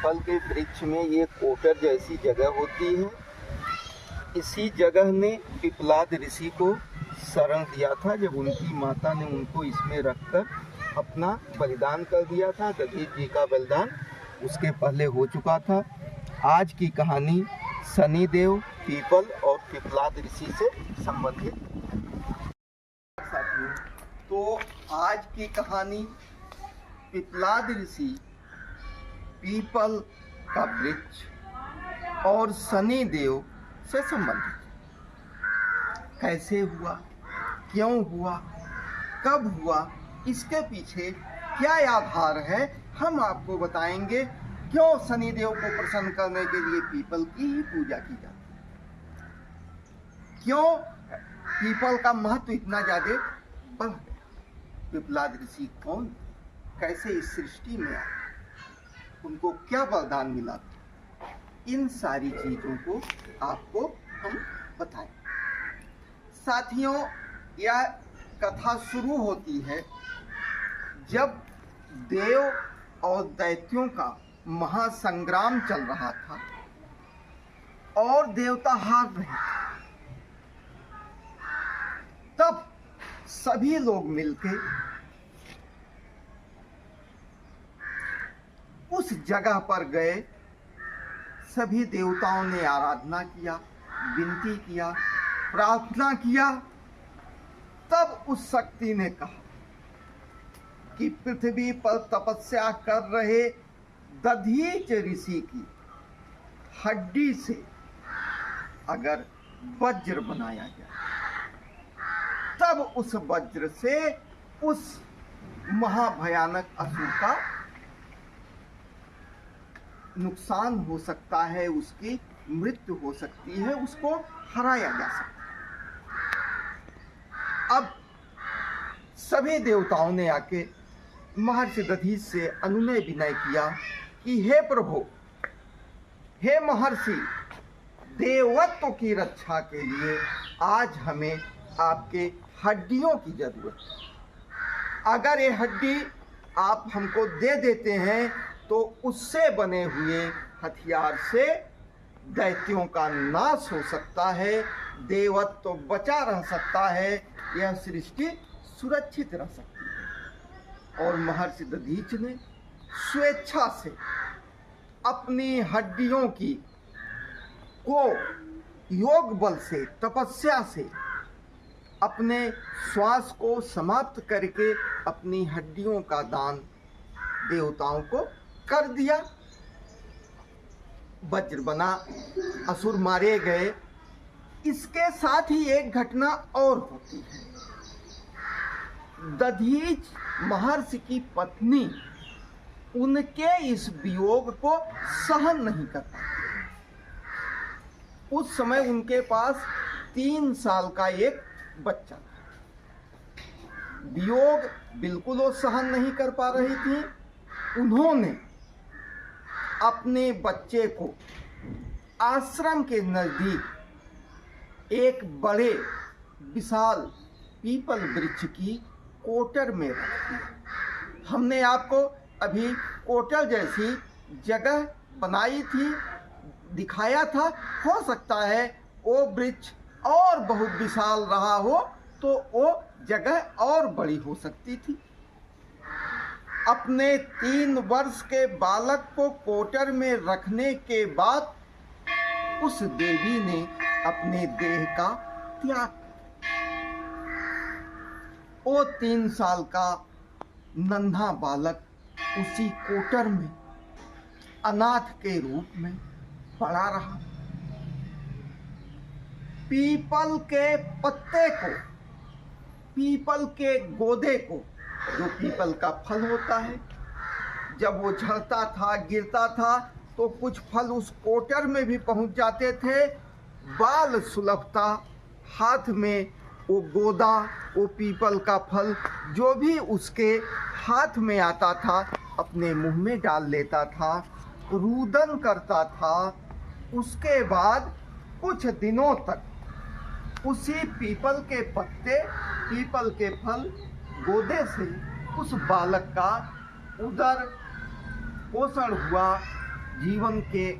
People के वृक्ष में ये कोटर जैसी जगह होती है। इसी जगह ने पिपलाद ऋषि को शरण दिया था जब उनकी माता ने उनको इसमें रखकर अपना बलिदान कर दिया था। दधीच जी का बलिदान उसके पहले हो चुका था। आज की कहानी शनिदेव, पीपल और पिपलाद ऋषि से संबंधित। तो आज की कहानी पिपलाद ऋषि, पीपल का वृक्ष और शनिदेव से संबंधित। कैसे हुआ, क्यों हुआ, कब हुआ, इसके पीछे क्या आधार है, हम आपको बताएंगे। क्यों शनिदेव को प्रसन्न करने के लिए पीपल की ही पूजा की जाती है, क्यों पीपल का महत्व इतना ज्यादा बढ़ गया, पिपलाद ऋषि कौन, कैसे इस सृष्टि में आए, उनको क्या वरदान मिला, इन सारी चीजों को आपको हम बताएं। साथियों, यह कथा शुरू होती है जब देव और दैत्यों का महासंग्राम चल रहा था और देवता हार रहे थे। तब सभी लोग मिलकर उस जगह पर गए। सभी देवताओं ने आराधना किया, विनती किया, प्रार्थना किया। तब उस शक्ति ने कहा कि पृथ्वी पर तपस्या कर रहे दधीच ऋषि की हड्डी से अगर वज्र बनाया जाए, तब उस वज्र से उस महाभयानक असुर का नुकसान हो सकता है, उसकी मृत्यु हो सकती है, उसको हराया जा सकता है। अब सभी देवताओं ने आके महर्षि दधीच से अनुनय विनय किया कि हे प्रभु, हे महर्षि, देवत्व की रक्षा के लिए आज हमें आपके हड्डियों की जरूरत है। अगर ये हड्डी आप हमको दे देते हैं तो उससे बने हुए हथियार से दैत्यों का नाश हो सकता है, देवत्व तो बचा रह सकता है, यह सृष्टि सुरक्षित रह सकती है। और महर्षि दधीच ने स्वेच्छा से अपनी हड्डियों की को योग बल से, तपस्या से अपने श्वास को समाप्त करके अपनी हड्डियों का दान देवताओं को कर दिया। वज्र बना, असुर मारे गए। इसके साथ ही एक घटना और होती है। दधीच महर्षि की पत्नी उनके इस वियोग को सहन नहीं कर पाती। उस समय उनके पास 3 साल का एक बच्चा था। वियोग बिल्कुल वो सहन नहीं कर पा रही थी। उन्होंने अपने बच्चे को आश्रम के नजदीक एक बड़े विशाल पीपल वृक्ष की कोटर में रख दिया। हमने आपको अभी कोटर जैसी जगह बनाई थी, दिखाया था। हो सकता है वो वृक्ष और बहुत विशाल रहा हो तो वो जगह और बड़ी हो सकती थी। अपने 3 वर्ष के बालक को कोटर में रखने के बाद उस देवी ने अपने देह का त्याग। वो 3 साल का नन्हा बालक उसी कोटर में अनाथ के रूप में पड़ा रहा। पीपल के पत्ते को, पीपल के गोदे को, जो पीपल का फल होता है, जब वो झड़ता था, गिरता था तो कुछ फल उस कोटर में भी पहुंच जाते थे। बाल सुलभता, हाथ में वो गोदा, वो पीपल का फल जो भी उसके हाथ में आता था अपने मुंह में डाल लेता था, रुदन करता था। उसके बाद कुछ दिनों तक उसी पीपल के पत्ते, पीपल के फल गोदे से उस बालक का उदर पोषण हुआ, जीवन के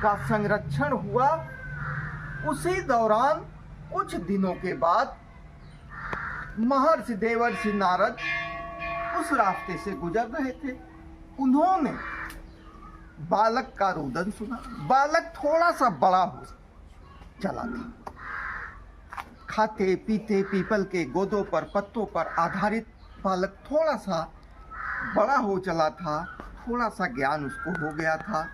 का संरक्षण हुआ। उसी दौरान कुछ दिनों के बाद महर्षि देवर्षि नारद उस रास्ते से गुजर रहे थे। उन्होंने बालक का रुदन सुना। बालक थोड़ा सा बड़ा हो चला था। खाते पीते पीपल के गोदों पर पत्तों पर आधारित बालक थोड़ा सा बड़ा हो चला था। थोड़ा सा ज्ञान उसको हो गया था।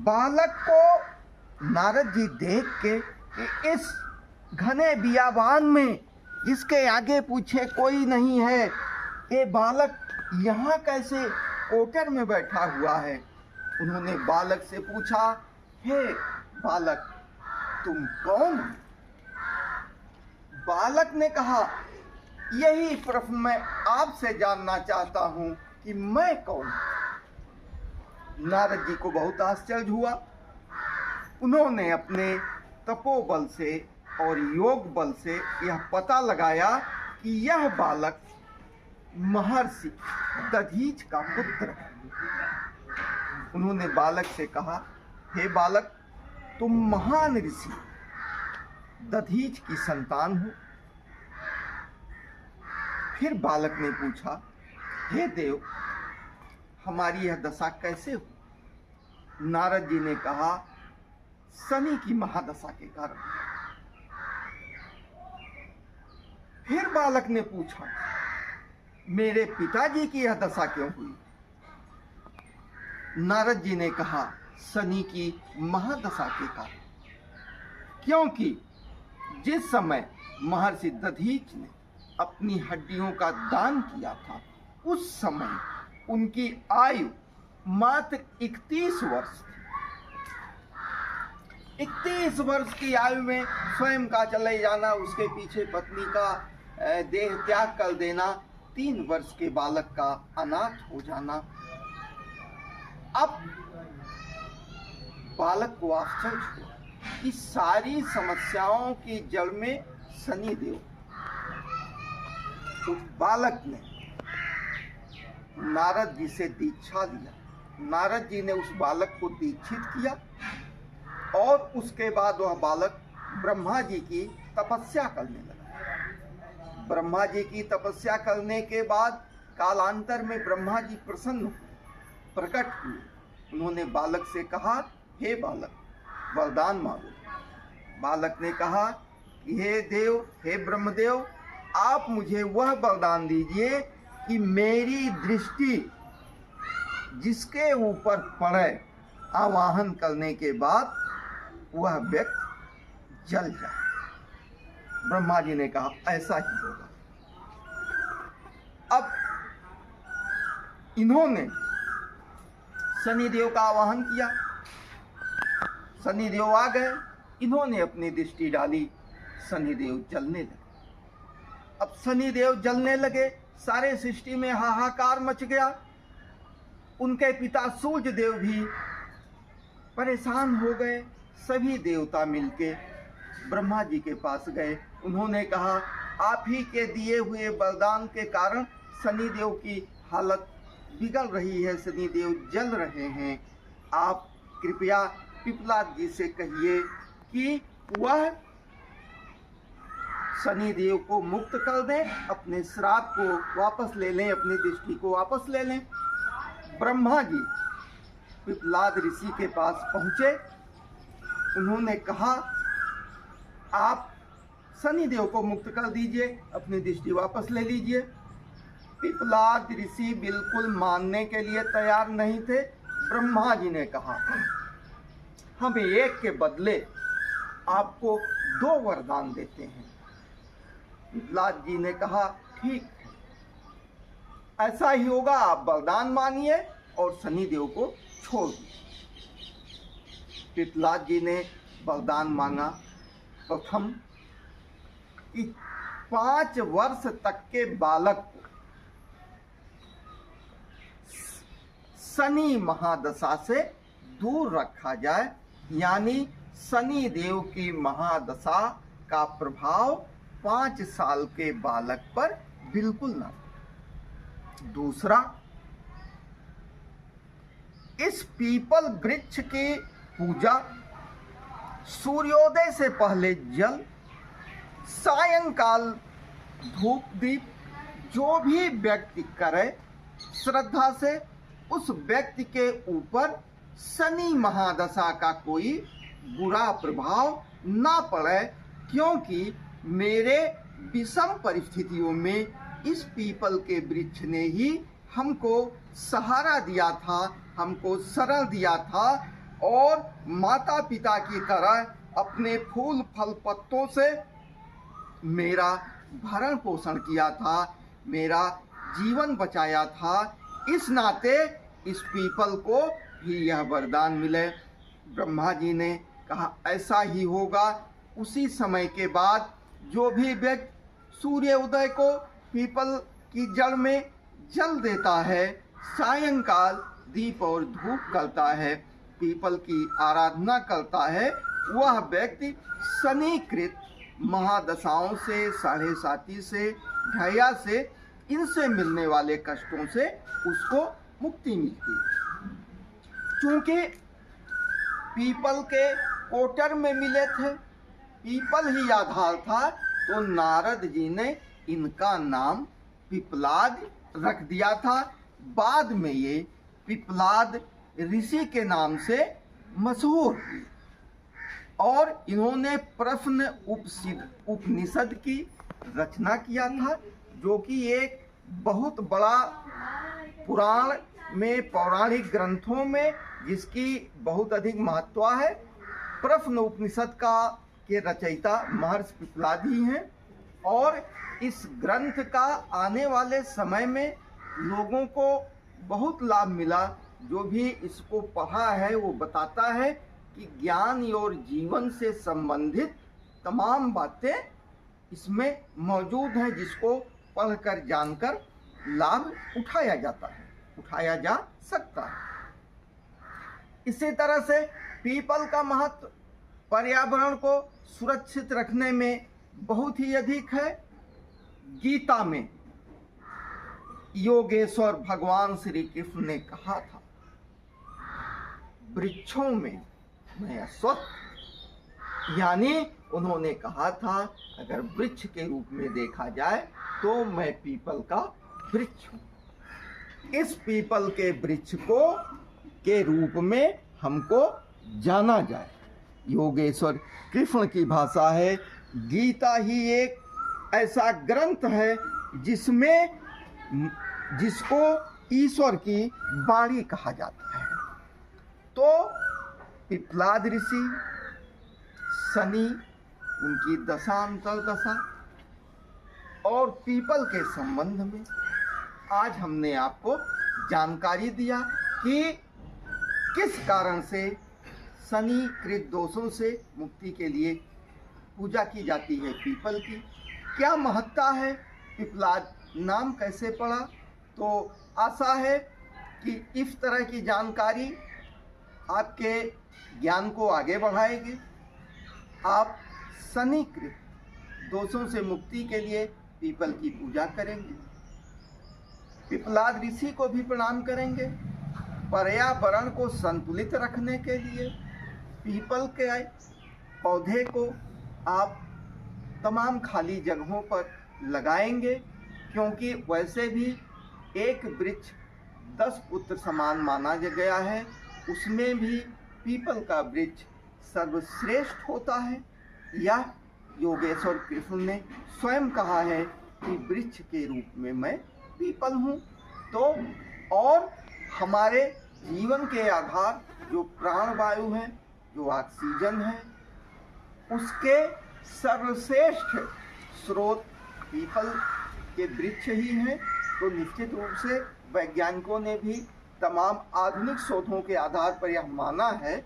बालक को नारद जी देख के कि इस घने बियाबान में जिसके आगे पीछे कोई नहीं है, ये बालक यहाँ कैसे कोटर में बैठा हुआ है। उन्होंने बालक से पूछा, हे बालक, तुम कौन? बालक ने कहा, यही प्रश्न मैं आपसे जानना चाहता हूं कि मैं कौन। नारद जी को बहुत आश्चर्य हुआ। उन्होंने अपने तपोबल से और योग बल से यह पता लगाया कि यह बालक महर्षि दधीच का पुत्र है। उन्होंने बालक से कहा, हे बालक, तुम महान ऋषि दधीच की संतान हो। फिर बालक ने पूछा, हे देव, हमारी यह दशा कैसे हो? नारद जी ने कहा, शनि की महादशा के कारण। फिर बालक ने पूछा, मेरे पिताजी की यह दशा क्यों हुई? नारद जी ने कहा, शनि की महादशा के कारण। क्योंकि जिस समय महर्षि दधीच ने अपनी हड्डियों का दान किया था, उस समय उनकी आयु मात्र 31 वर्ष थी। 31 वर्ष की आयु में स्वयं का चले जाना, उसके पीछे पत्नी का देह त्याग कर देना, 3 वर्ष के बालक का अनाथ हो जाना। अब बालक को आश्चर्य हुआ कि सारी समस्याओं की जड़ में शनि देव। तो बालक ने नारद जी से दीक्षा लिया। नारद जी ने उस बालक को दीक्षित किया और उसके बाद वह बालक ब्रह्मा जी की तपस्या करने लगा। ब्रह्मा जी की तपस्या करने के बाद कालांतर में ब्रह्मा जी प्रसन्न हुए, प्रकट हुए। उन्होंने बालक से कहा, हे बालक, वरदान मांगो। बालक ने कहा कि हे देव, हे ब्रह्मदेव, आप मुझे वह वरदान दीजिए कि मेरी दृष्टि जिसके ऊपर पड़े, आवाहन करने के बाद वह व्यक्ति जल जाए। ब्रह्मा जी ने कहा, ऐसा ही होगा। अब इन्होंने शनिदेव का आवाहन किया। शनिदेव आ गए। इन्होंने अपनी दृष्टि डाली, शनिदेव जलने लगे। अब शनिदेव जलने लगे, सारे सृष्टि में हाहाकार मच गया। उनके पिता सूर्य देव भी परेशान हो गए। सभी देवता मिलके ब्रह्मा जी के पास गए। उन्होंने कहा, आप ही के दिए हुए वरदान के कारण शनिदेव की हालत बिगड़ रही है, शनिदेव जल रहे हैं। आप कृपया पिपलाद जी से कहिए कि वह शनिदेव को मुक्त कर दें, अपने श्राप को वापस ले लें, अपनी दृष्टि को वापस ले लें। ब्रह्मा जी पिपलाद ऋषि के पास पहुंचे। उन्होंने कहा, आप शनिदेव को मुक्त कर दीजिए, अपनी दृष्टि वापस ले लीजिए। पिपलाद ऋषि बिल्कुल मानने के लिए तैयार नहीं थे। ब्रह्मा जी ने कहा, हम एक के बदले आपको 2 वरदान देते हैं। पिपलाद जी ने कहा, ठीक है, ऐसा ही होगा, आप वरदान मानिए और शनिदेव को छोड़ दीजिए। पिपलाद जी ने वरदान मांगा। प्रथम कि 5 वर्ष तक के बालक को शनि महादशा से दूर रखा जाए, यानी शनि देव की महादशा का प्रभाव 5 साल के बालक पर बिल्कुल ना। दूसरा इस पीपल वृक्ष की पूजा सूर्योदय से पहले जल, सायंकाल धूप दीप जो भी व्यक्ति करे श्रद्धा से, उस व्यक्ति के ऊपर शनि महादशा का कोई बुरा प्रभाव ना पड़े, क्योंकि मेरे विषम परिस्थितियों में इस पीपल के वृक्ष ने ही हमको सहारा दिया था, हमको शरण दिया था और माता पिता की तरह अपने फूल फल पत्तों से मेरा भरण पोषण किया था, मेरा जीवन बचाया था। इस नाते इस पीपल को भी यह वरदान मिले। ब्रह्मा जी ने कहा ऐसा ही होगा। उसी समय के बाद जो भी व्यक्ति सूर्य उदय को पीपल की जड़ में जल देता है, सायंकाल दीप और धूप करता है, पीपल की आराधना करता है, वह व्यक्ति शनिकृत महादशाओं से, साढ़े साती से, ढैया से, इनसे मिलने वाले कष्टों से उसको मुक्ति मिलती है। चूंकि पीपल के कोटर में मिले थे, पीपल ही आधार था, तो नारद जी ने इनका नाम पिपलाद रख दिया था। बाद में ये पिपलाद ऋषि के नाम से मशहूर हुई और इन्होंने प्रश्न उपनिषद की रचना किया था, जो कि एक बहुत बड़ा पुराण में, पौराणिक ग्रंथों में जिसकी बहुत अधिक महत्व है। प्रश्न उपनिषद का के रचयिता महर्षि पिपलाद ही हैं और इस ग्रंथ का आने वाले समय में लोगों को बहुत लाभ मिला। जो भी इसको पढ़ा है वो बताता है कि ज्ञान और जीवन से संबंधित तमाम बातें इसमें मौजूद हैं, जिसको पढ़कर जानकर लाभ उठाया जाता है, उठाया जा सकता है। इसी तरह से पीपल का महत्व पर्यावरण को सुरक्षित रखने में बहुत ही अधिक है। गीता में योगेश्वर भगवान श्री कृष्ण ने कहा था, वृक्षों में मैं अस्वस्थ, यानी उन्होंने कहा था अगर वृक्ष के रूप में देखा जाए तो मैं पीपल का वृक्ष हूं। इस पीपल के वृक्ष को के रूप में हमको जाना जाए। योगेश्वर कृष्ण की भाषा है। गीता ही एक ऐसा ग्रंथ है जिसको ईश्वर की वाणी कहा जाता है। तो पिपलाद ऋषि, शनि, उनकी दशांतर दशा और पीपल के संबंध में आज हमने आपको जानकारी दिया कि किस कारण से शनि कृत दोषों से मुक्ति के लिए पूजा की जाती है पीपल की, क्या महत्ता है, पिपलाद नाम कैसे पड़ा। तो आशा है कि इस तरह की जानकारी आपके ज्ञान को आगे बढ़ाएगी। आप शनि कृत दोषों से मुक्ति के लिए पीपल की पूजा करेंगे, पिपलाद ऋषि को भी प्रणाम करेंगे। पर्यावरण को संतुलित रखने के लिए पीपल के पौधे को आप तमाम खाली जगहों पर लगाएंगे, क्योंकि वैसे भी एक वृक्ष 10 पुत्र समान माना गया है, उसमें भी पीपल का वृक्ष सर्वश्रेष्ठ होता है। यह योगेश्वर कृष्ण ने स्वयं कहा है कि वृक्ष के रूप में मैं पीपल हूँ। तो और हमारे जीवन के आधार जो प्राणवायु है, जो ऑक्सीजन है, उसके सर्वश्रेष्ठ स्रोत पीपल के वृक्ष ही हैं। तो निश्चित रूप से वैज्ञानिकों ने भी तमाम आधुनिक शोधों के आधार पर यह माना है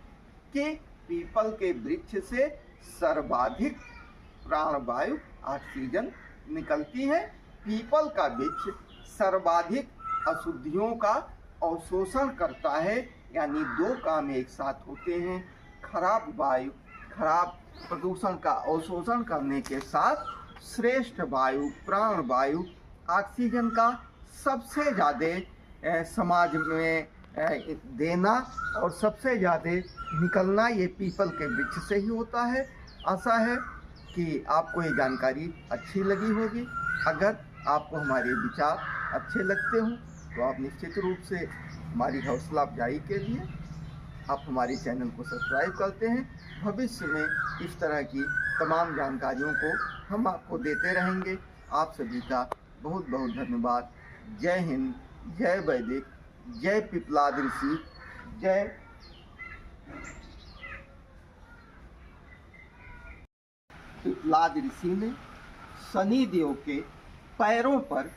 कि पीपल के वृक्ष से सर्वाधिक प्राणवायु ऑक्सीजन निकलती है। पीपल का वृक्ष सर्वाधिक अशुद्धियों का अवशोषण करता है, यानी दो काम एक साथ होते हैं, खराब वायु, खराब प्रदूषण का अवशोषण करने के साथ श्रेष्ठ वायु, प्राण वायु, ऑक्सीजन का सबसे ज़्यादा समाज में देना और सबसे ज़्यादा निकलना ये पीपल के वृक्ष से ही होता है। आशा है कि आपको ये जानकारी अच्छी लगी होगी। अगर आपको हमारे विचार अच्छे लगते हों तो आप निश्चित रूप से हमारी हौसला अफजाई के लिए आप हमारे चैनल को सब्सक्राइब करते हैं। भविष्य में इस तरह की तमाम जानकारियों को हम आपको देते रहेंगे। आप सभी का बहुत बहुत धन्यवाद। जय हिंद, जय वैदिक, जय पिपलाद ऋषि, जय। पिपलाद ऋषि ने शनि देव के पैरों पर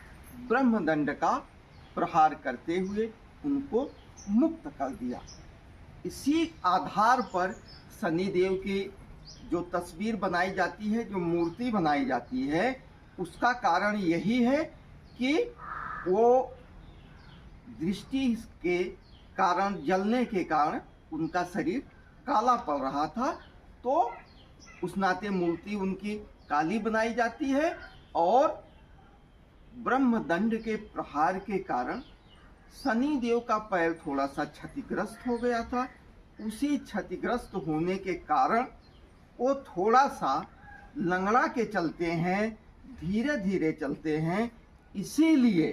ब्रह्मदंड का प्रहार करते हुए उनको मुक्त कर दिया। इसी आधार पर शनि देव की जो तस्वीर बनाई जाती है, जो मूर्ति बनाई जाती है, उसका कारण यही है कि वो दृष्टि के कारण, जलने के कारण उनका शरीर काला पड़ रहा था, तो उस नाते मूर्ति उनकी काली बनाई जाती है। और ब्रह्मदंड के प्रहार के कारण शनि देव का पैर थोड़ा सा क्षतिग्रस्त हो गया था। उसी क्षतिग्रस्त होने के कारण वो थोड़ा सा लंगड़ा के चलते हैं, धीरे धीरे चलते हैं। इसीलिए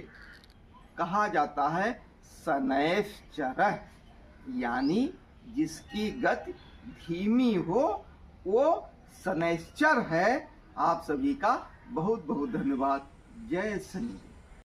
कहा जाता है शनैश्चरः, यानी जिसकी गति धीमी हो वो शनैश्चर है। आप सभी का बहुत बहुत धन्यवाद। जय शनि।